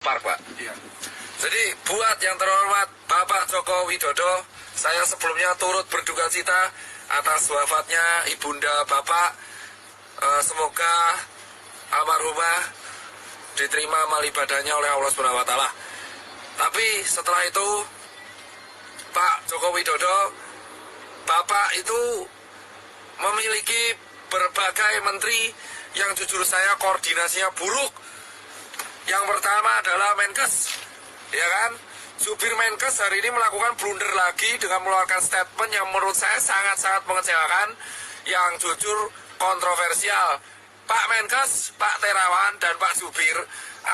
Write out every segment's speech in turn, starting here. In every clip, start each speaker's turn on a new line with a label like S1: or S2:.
S1: Park, Pak.
S2: Iya.
S1: Jadi buat yang terhormat Bapak Joko Widodo, saya sebelumnya turut berduka cita atas wafatnya Ibunda Bapak. Semoga almarhumah diterima amal ibadahnya oleh Allah Subhanahu wa Ta'ala. Tapi setelah itu Pak Joko Widodo, Bapak itu memiliki berbagai menteri yang jujur saya koordinasinya buruk. Yang pertama adalah Menkes, ya kan? Supir Menkes hari ini melakukan blunder lagi dengan mengeluarkan statement yang menurut saya sangat-sangat mengecewakan, yang jujur kontroversial. Pak Menkes, Pak Terawan, dan Pak Supir,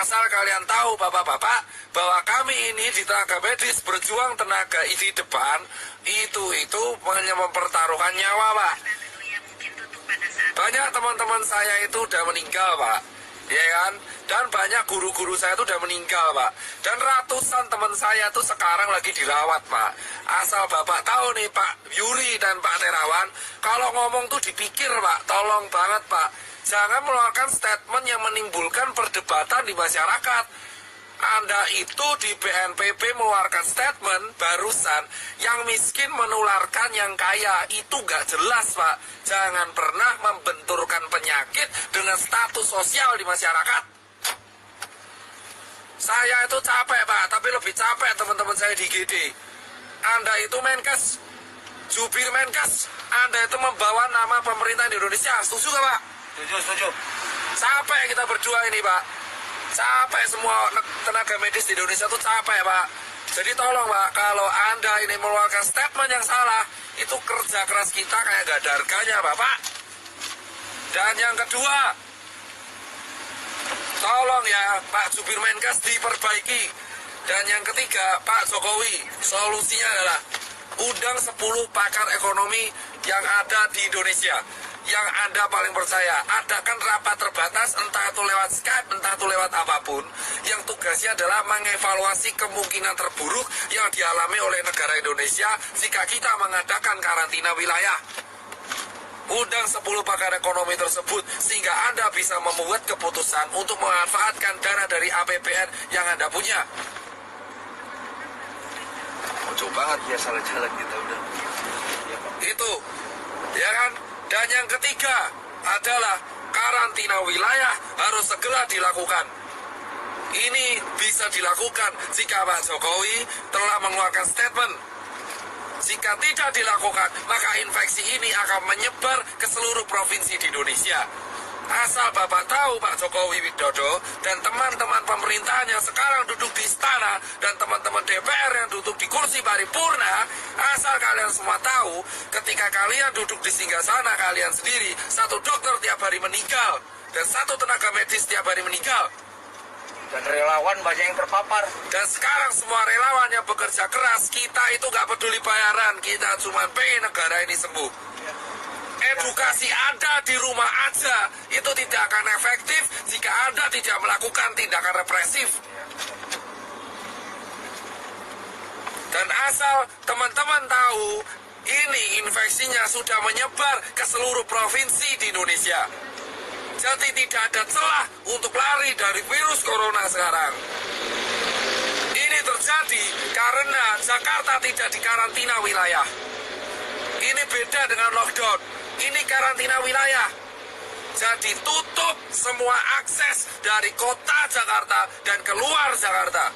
S1: asal kalian tahu bapak-bapak, bahwa kami ini di tenaga medis berjuang tenaga di depan, itu hanya mempertaruhkan nyawa, Pak. Banyak teman-teman saya itu udah meninggal, Pak, ya kan? Dan banyak guru-guru saya itu udah meninggal, Pak. Dan ratusan teman saya itu sekarang lagi dirawat, Pak. Asal Bapak tahu nih, Pak Yuri dan Pak Terawan, kalau ngomong tuh dipikir, Pak. Tolong banget, Pak. Jangan mengeluarkan statement yang menimbulkan perdebatan di masyarakat. Anda itu di BNPB mengeluarkan statement barusan, yang miskin menularkan yang kaya. Itu gak jelas, Pak. Jangan pernah membenturkan penyakit dengan status sosial di masyarakat. Saya itu capek, Pak, tapi lebih capek teman-teman saya di GD. Anda itu Menkes, jubir Menkes, Anda itu membawa nama pemerintah di Indonesia. Setuju gak, Pak?
S2: Setuju.
S1: Capek kita berdua ini, Pak. Capek semua tenaga medis di Indonesia itu capek, Pak. Jadi tolong, Pak, kalau Anda ini mengeluarkan statement yang salah, itu kerja keras kita kayak gak ada harganya, Bapak. Dan yang kedua, tolong ya Pak Jubir Menkes diperbaiki. Dan yang ketiga, Pak Jokowi, solusinya adalah undang 10 pakar ekonomi yang ada di Indonesia, yang Anda paling percaya. Adakan rapat terbatas, entah itu lewat Skype, entah itu lewat apapun, yang tugasnya adalah mengevaluasi kemungkinan terburuk yang dialami oleh negara Indonesia jika kita mengadakan karantina wilayah. Undang 10 pakar ekonomi tersebut sehingga Anda bisa membuat keputusan untuk memanfaatkan dana dari APBN yang Anda punya.
S2: Coba banget ya, salah jalan kita udah. Ya, Pak.
S1: Itu, ya kan? Dan yang ketiga adalah karantina wilayah harus segera dilakukan. Ini bisa dilakukan jika Pak Jokowi telah mengeluarkan statement. Jika tidak dilakukan, maka infeksi ini akan menyebar ke seluruh provinsi di Indonesia. Asal Bapak tahu, Pak Jokowi Widodo dan teman-teman pemerintahan yang sekarang duduk di istana dan teman-teman DPR yang duduk di kursi paripurna, asal kalian semua tahu, ketika kalian duduk di singgasana kalian sendiri, satu dokter tiap hari meninggal dan satu tenaga medis tiap hari meninggal.
S2: Dan relawan banyak yang terpapar.
S1: Dan sekarang semua relawan yang bekerja keras, kita itu gak peduli bayaran, kita cuma pengen negara ini sembuh. Edukasi Anda di rumah aja itu tidak akan efektif jika Anda tidak melakukan tindakan represif. Dan asal teman-teman tahu, ini infeksinya sudah menyebar ke seluruh provinsi di Indonesia. Jadi tidak ada celah untuk lari dari virus corona sekarang. Ini terjadi karena Jakarta tidak dikarantina wilayah. Ini beda dengan lockdown. Ini karantina wilayah. Jadi tutup semua akses dari kota Jakarta dan keluar Jakarta.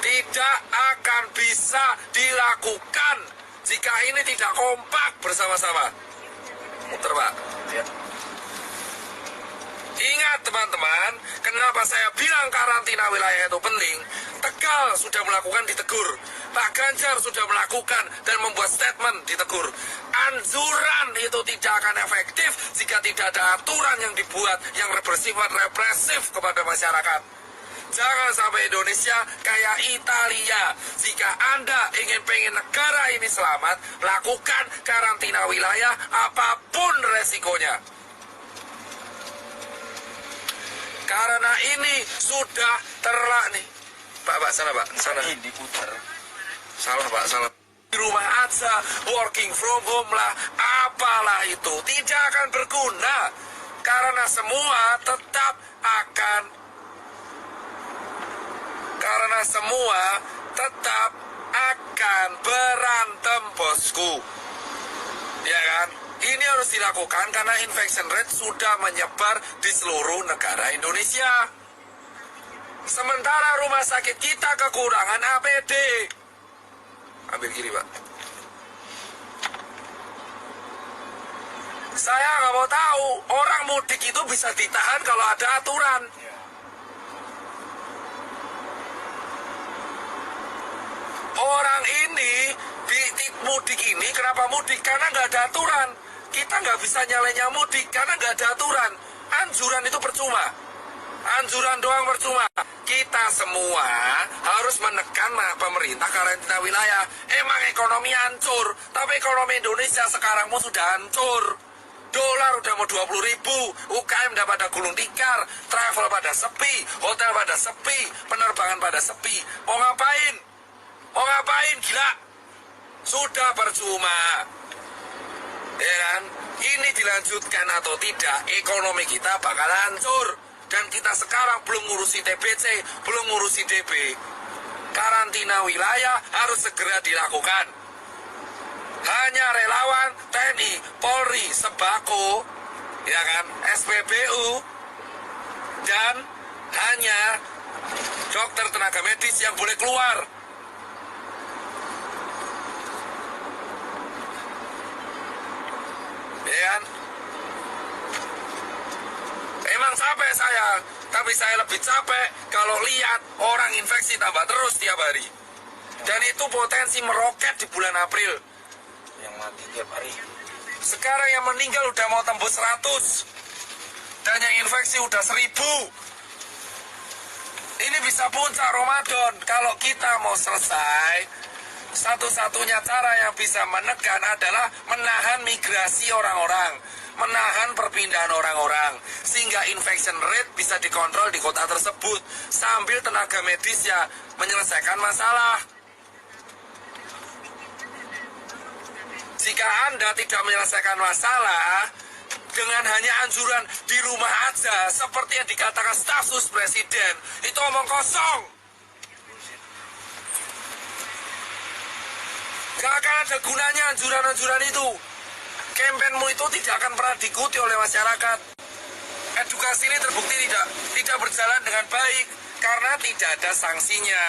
S1: Tidak akan bisa dilakukan jika ini tidak kompak bersama-sama. Muter, Pak.
S2: Ya.
S1: Ingat teman-teman, kenapa saya bilang karantina wilayah itu penting? Tegal sudah melakukan, ditegur. Pak Ganjar sudah melakukan dan membuat statement, ditegur. Anjuran itu tidak akan efektif jika tidak ada aturan yang dibuat yang bersifat represif kepada masyarakat. Jangan sampai Indonesia kayak Italia. Jika Anda pengen negara ini selamat, lakukan karantina wilayah apapun resikonya. Karena ini sudah terlak nih. Pak, sana Pak, sana.
S2: Ini putar.
S1: Salah Pak, salah. Di rumah aja, working from home lah, apalah itu. Tidak akan berguna. Karena semua tetap semua tetap akan berantem, bosku. Ya kan? Ini harus dilakukan karena infection rate sudah menyebar di seluruh negara Indonesia. Sementara rumah sakit kita kekurangan APD. Ambil kiri, Pak. Saya nggak mau tahu, orang mudik itu bisa ditahan kalau ada aturan. Orang ini di mudik ini kenapa mudik? Karena nggak ada aturan. Kita nggak bisa nyalenya mudik karena nggak ada aturan. Anjuran itu percuma. Anjuran doang percuma. Kita semua harus menekan pemerintah karantina wilayah. Emang ekonomi hancur, tapi ekonomi Indonesia sekarang mau sudah hancur. Dolar udah mau 20.000, UKM udah pada gulung tikar, travel pada sepi, hotel pada sepi, penerbangan pada sepi. Mau ngapain? Mau ngapain, gila? Sudah percuma. Ya kan? Ini dilanjutkan atau tidak, ekonomi kita bakal hancur. Dan kita sekarang belum ngurusi TBC, belum ngurusi DB. Karantina wilayah harus segera dilakukan. Hanya relawan, TNI, Polri, Sembako, ya kan, SPBU, dan hanya dokter tenaga medis yang boleh keluar. Ya kan? Emang capek saya, tapi saya lebih capek kalau lihat orang infeksi tambah terus tiap hari. Dan itu potensi meroket di bulan April.
S2: Yang mati tiap hari.
S1: Sekarang yang meninggal udah mau tembus 100. Dan yang infeksi udah 1000. Ini bisa puncak Ramadan. Kalau kita mau selesai, satu-satunya cara yang bisa menekan adalah menahan migrasi orang-orang, menahan perpindahan orang-orang, sehingga infection rate bisa dikontrol di kota tersebut sambil tenaga medisnya menyelesaikan masalah. Jika Anda tidak menyelesaikan masalah dengan hanya anjuran di rumah aja, seperti yang dikatakan staf sus presiden, itu omong kosong. Gak akan ada gunanya anjuran-anjuran itu. Kampanyemu itu tidak akan pernah diikuti oleh masyarakat. Edukasi ini terbukti tidak berjalan dengan baik karena tidak ada sanksinya.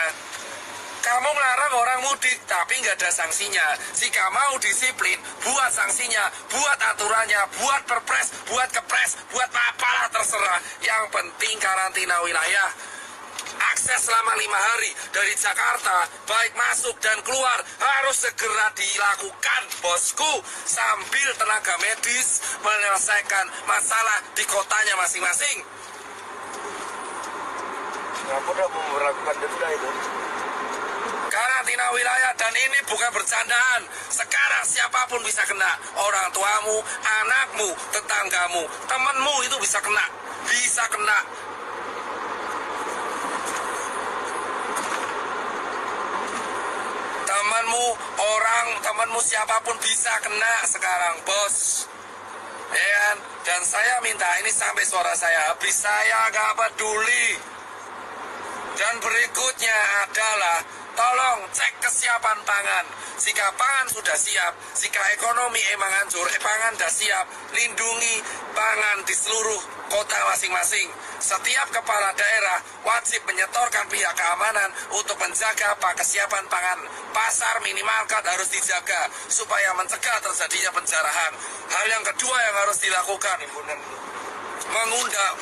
S1: Kamu melarang orang mudik, tapi nggak ada sanksinya. Jika mau disiplin, buat sanksinya, buat aturannya, buat perpres, buat kepres, buat apalah terserah. Yang penting karantina wilayah. Akses selama 5 hari dari Jakarta, baik masuk dan keluar, harus segera dilakukan, bosku. Sambil tenaga medis menyelesaikan masalah di kotanya masing-masing.
S2: Singapura mau melakukan denda itu.
S1: Karantina wilayah, dan ini bukan bercandaan. Sekarang siapapun bisa kena. Orang tuamu, anakmu, tetanggamu, temanmu itu bisa kena. Bisa kena. Temanmu siapapun bisa kena sekarang, bos. Ya kan? Dan saya minta ini sampai suara saya habis, saya gak peduli. Dan berikutnya adalah tolong cek kesiapan pangan. Jika pangan sudah siap, jika ekonomi emang hancur, pangan sudah siap, lindungi pangan di seluruh kota masing-masing. Setiap kepala daerah wajib menyetorkan pihak keamanan untuk menjaga kesiapan pangan. Pasar minimarket harus dijaga supaya mencegah terjadinya penjarahan. Hal yang kedua yang harus dilakukan,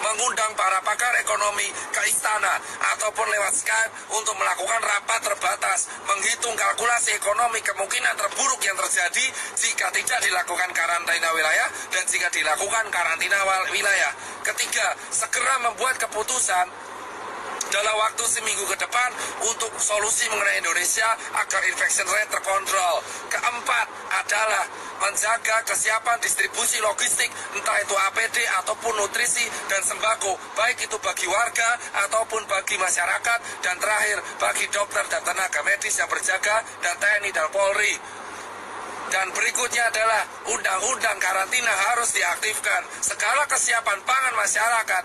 S1: mengundang para pakar ekonomi ke istana ataupun lewat Skype untuk melakukan rapat terbatas, menghitung kalkulasi ekonomi kemungkinan terburuk yang terjadi jika tidak dilakukan karantina wilayah dan jika dilakukan karantina wilayah. Ketiga, segera membuat keputusan dalam waktu seminggu ke depan untuk solusi mengenai Indonesia agar infection rate terkontrol. Keempat adalah menjaga kesiapan distribusi logistik, entah itu APD ataupun nutrisi dan sembako, baik itu bagi warga ataupun bagi masyarakat. Dan terakhir, bagi dokter dan tenaga medis yang berjaga, dan TNI dan Polri. Dan berikutnya adalah undang-undang karantina harus diaktifkan. Segala kesiapan pangan masyarakat